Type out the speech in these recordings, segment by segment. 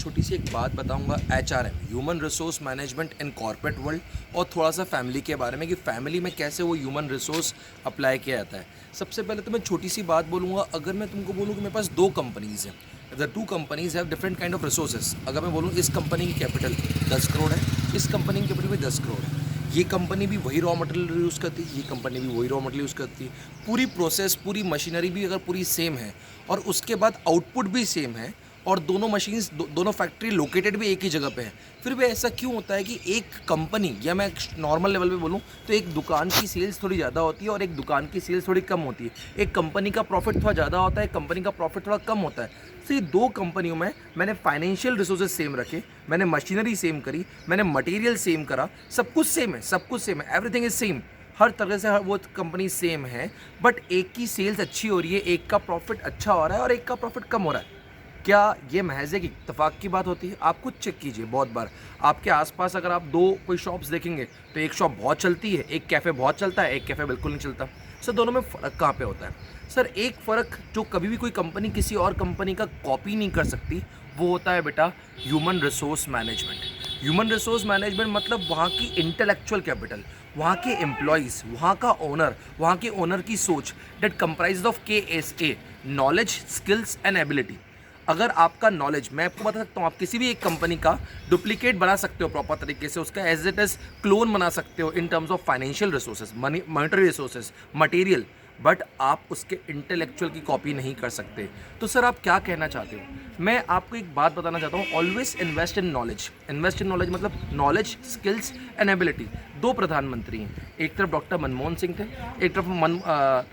छोटी सी एक बात बताऊंगा HRM human resource management in corporate world और थोड़ा सा फैमिली के बारे में कि फैमिली में कैसे वो ह्यूमन रिसोर्स अप्लाई किया जाता है। सबसे पहले तो मैं छोटी सी बात बोलूँगा, अगर मैं तुमको बोलूँ कि मेरे पास दो कंपनीज़ हैं, the two companies have different kind of resources. अगर मैं बोलूँ इस कंपनी की कैपिटल 10 करोड़ है, इस कंपनी की कैपिटल भी 10 करोड़ है, ये कंपनी भी वही रॉ मटेरियल यूज़ करती है, ये कंपनी भी वही रॉ मटेरियल यूज़ करती है, पूरी प्रोसेस पूरी मशीनरी भी अगर पूरी सेम है और उसके बाद आउटपुट भी सेम है और दोनों मशीन्स दोनों फैक्ट्री लोकेटेड भी एक ही जगह पे है, फिर भी ऐसा क्यों होता है कि एक कंपनी, या मैं नॉर्मल लेवल पे बोलूँ तो एक दुकान की सेल्स थोड़ी ज़्यादा होती है और एक दुकान की सेल्स थोड़ी कम होती है, एक कंपनी का प्रॉफिट थोड़ा ज़्यादा होता है, एक कंपनी का प्रॉफिट थोड़ा कम होता है। तो ये दो कंपनियों में मैंने फाइनेंशियल रिसोर्सेज सेम रखे, मैंने मशीनरी सेम करी, मैंने मटेरियल सेम करा, सब कुछ सेम है, सब कुछ सेम है, एवरीथिंग इज सेम, हर तरह से वो कंपनी सेम है, बट एक की सेल्स अच्छी हो रही है, एक का प्रॉफिट अच्छा हो रहा है और एक का प्रॉफिट कम हो रहा है। क्या ये महज एक इत्तेफाक की बात होती है? आप खुद चेक कीजिए, बहुत बार आपके आसपास अगर आप दो कोई शॉप्स देखेंगे तो एक शॉप बहुत चलती है, एक कैफ़े बहुत चलता है, एक कैफ़े बिल्कुल नहीं चलता। सर दोनों में फ़र्क कहाँ पे होता है? सर एक फ़र्क जो कभी भी कोई कंपनी किसी और कंपनी का कॉपी नहीं कर सकती, वो होता है बेटा human resource management. Human resource management मतलब वहाँ की इंटेलेक्चुअल कैपिटल, वहाँ के एम्प्लॉयज़, वहाँ का ओनर, वहाँ के ओनर की सोच, that comprise of KSA, knowledge, skills and ability. अगर आपका नॉलेज, मैं आपको बता सकता हूँ, आप किसी भी एक कंपनी का डुप्लीकेट बना सकते हो प्रॉपर तरीके से, उसका एज इट इज़ क्लोन बना सकते हो in terms of financial resources, monetary resources, material, but आप उसके इंटेलेक्चुअल की कॉपी नहीं कर सकते। तो सर आप क्या कहना चाहते हो? मैं आपको एक बात बताना चाहता हूँ, always invest in knowledge. Invest in knowledge मतलब नॉलेज, स्किल्स एंड एबिलिटी। दो प्रधानमंत्री हैं, एक तरफ डॉक्टर मनमोहन सिंह थे, एक तरफ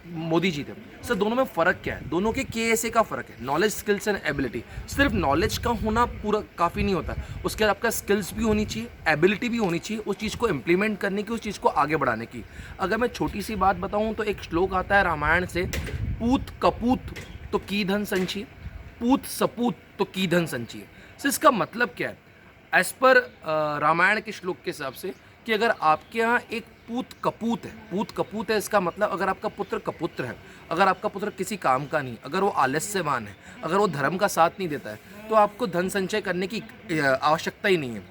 मोदी जी थे। सर दोनों में फ़र्क क्या है? दोनों के KSA का फ़र्क है, नॉलेज, स्किल्स एंड एबिलिटी। सिर्फ नॉलेज का होना पूरा काफ़ी नहीं होता, उसके बाद आपका स्किल्स भी होनी चाहिए, एबिलिटी भी होनी चाहिए उस चीज़ को इम्प्लीमेंट करने की, उस चीज़ को आगे बढ़ाने की। अगर मैं छोटी सी बात बताऊँ तो एक श्लोक आता है रामायण से, पूत कपूत तो की धन संचिए, पूत सपूत तो की धन संचिए। सो इसका मतलब क्या है? एज पर रामायण के श्लोक के हिसाब से कि अगर आपके यहाँ एक पूत कपूत है, इसका मतलब अगर आपका पुत्र कपुत्र है, अगर आपका पुत्र किसी काम का नहीं, अगर वो आलस्यवान है, अगर वो धर्म का साथ नहीं देता है, तो आपको धन संचय करने की आवश्यकता ही नहीं है।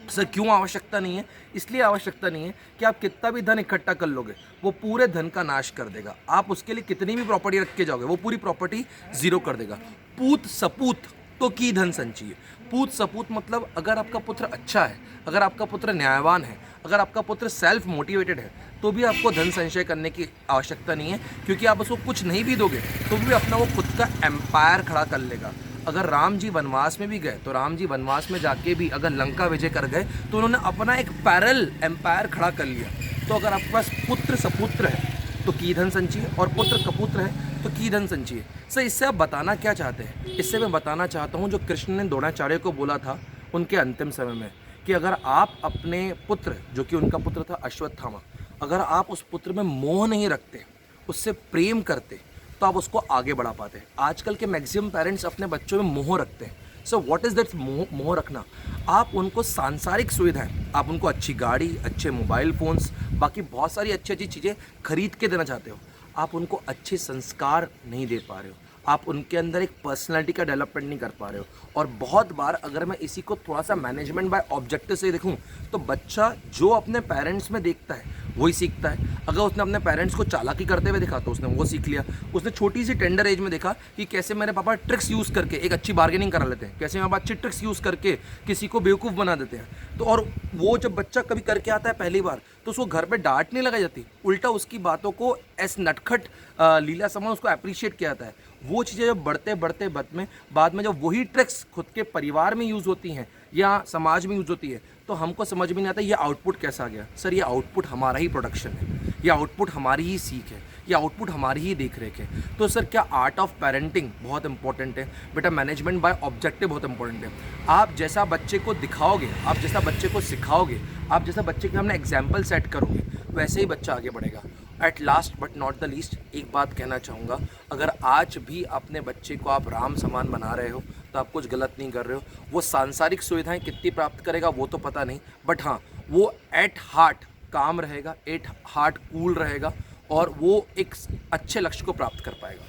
सर क्यों आवश्यकता नहीं है? इसलिए आवश्यकता नहीं है कि आप कितना भी धन इकट्ठा कर लोगे, वो पूरे धन का नाश कर देगा। आप उसके लिए कितनी भी प्रॉपर्टी रख के जाओगे, वो पूरी प्रॉपर्टी जीरो कर देगा। पूत सपूत तो की धन संचिए। पूत सपूत मतलब अगर आपका पुत्र अच्छा है, अगर आपका पुत्र न्यायवान है, अगर आपका पुत्र सेल्फ मोटिवेटेड है, तो भी आपको धन संचय करने की आवश्यकता नहीं है, क्योंकि आप उसको कुछ नहीं भी दोगे तो भी अपना वो खुद का एम्पायर खड़ा कर लेगा। अगर राम जी वनवास में भी गए तो राम जी वनवास में जाके भी अगर लंका विजय कर गए तो उन्होंने अपना एक पैरल एम्पायर खड़ा कर लिया। तो अगर आपके पास पुत्र सपुत्र है तो की धन संचिए और पुत्र कपुत्र है तो की धन संचिए। सर इससे आप बताना क्या चाहते हैं? इससे मैं बताना चाहता हूँ जो कृष्ण ने द्रोणाचार्य को बोला था उनके अंतिम समय में, कि अगर आप अपने पुत्र, जो कि उनका पुत्र था अश्वत्थामा, अगर आप उस पुत्र में मोह नहीं रखते, उससे प्रेम करते, तो आप उसको आगे बढ़ा पाते हैं। आजकल के मैक्सिमम पेरेंट्स अपने बच्चों में मोह रखते हैं। सो व्हाट इज़ दैट मोह रखना? आप उनको सांसारिक सुविधाएं, आप उनको अच्छी गाड़ी, अच्छे मोबाइल फ़ोन्स, बाकी बहुत सारी अच्छी अच्छी चीज़ें खरीद के देना चाहते हो, आप उनको अच्छे संस्कार नहीं दे पा रहे हो, आप उनके अंदर एक पर्सनालिटी का डेवलपमेंट नहीं कर पा रहे हो। और बहुत बार अगर मैं इसी को थोड़ा सा मैनेजमेंट बाय ऑब्जेक्टिव से देखूं तो बच्चा जो अपने पेरेंट्स में देखता है वही सीखता है। अगर उसने अपने पेरेंट्स को चालाकी करते हुए देखा तो उसने वो सीख लिया। उसने छोटी सी टेंडर एज में देखा कि कैसे मेरे पापा ट्रिक्स यूज़ करके एक अच्छी बार्गेनिंग करा लेते हैं, कैसे मेरे पापा अच्छी ट्रिक्स यूज़ करके किसी को बेवकूफ़ बना देते हैं। तो और वो जब बच्चा कभी करके आता है पहली बार तो उसको घर पे डांट नहीं लगाई जाती, उल्टा उसकी बातों को एस नटखट लीला समझ उसको अप्रिशिएट किया जाता है। वो चीज़ें जब बढ़ते बढ़ते बाद में जब वही ट्रिक्स खुद के परिवार में यूज़ होती हैं या समाज में यूज़ होती है तो हमको समझ में नहीं आता ये आउटपुट कैसा आ गया। सर ये आउटपुट हमारा ही प्रोडक्शन है, ये आउटपुट हमारी ही सीख है, ये आउटपुट हमारी ही देख रेख है। तो सर क्या आर्ट ऑफ पेरेंटिंग बहुत इंपॉर्टेंट है बेटा, मैनेजमेंट बाय ऑब्जेक्टिव बहुत इंपॉर्टेंट है। आप जैसा बच्चे को दिखाओगे, आप जैसा बच्चे को सिखाओगे, आप जैसा बच्चे के सामने एग्जाम्पल सेट करोगे, वैसे ही बच्चा आगे बढ़ेगा। At last but not the least एक बात कहना चाहूँगा, अगर आज भी अपने बच्चे को आप राम समान बना रहे हो तो आप कुछ गलत नहीं कर रहे हो। वो सांसारिक सुविधाएं कितनी प्राप्त करेगा वो तो पता नहीं, बट हाँ वो एट हार्ट काम रहेगा, एट हार्ट कूल रहेगा और वो एक अच्छे लक्ष्य को प्राप्त कर पाएगा।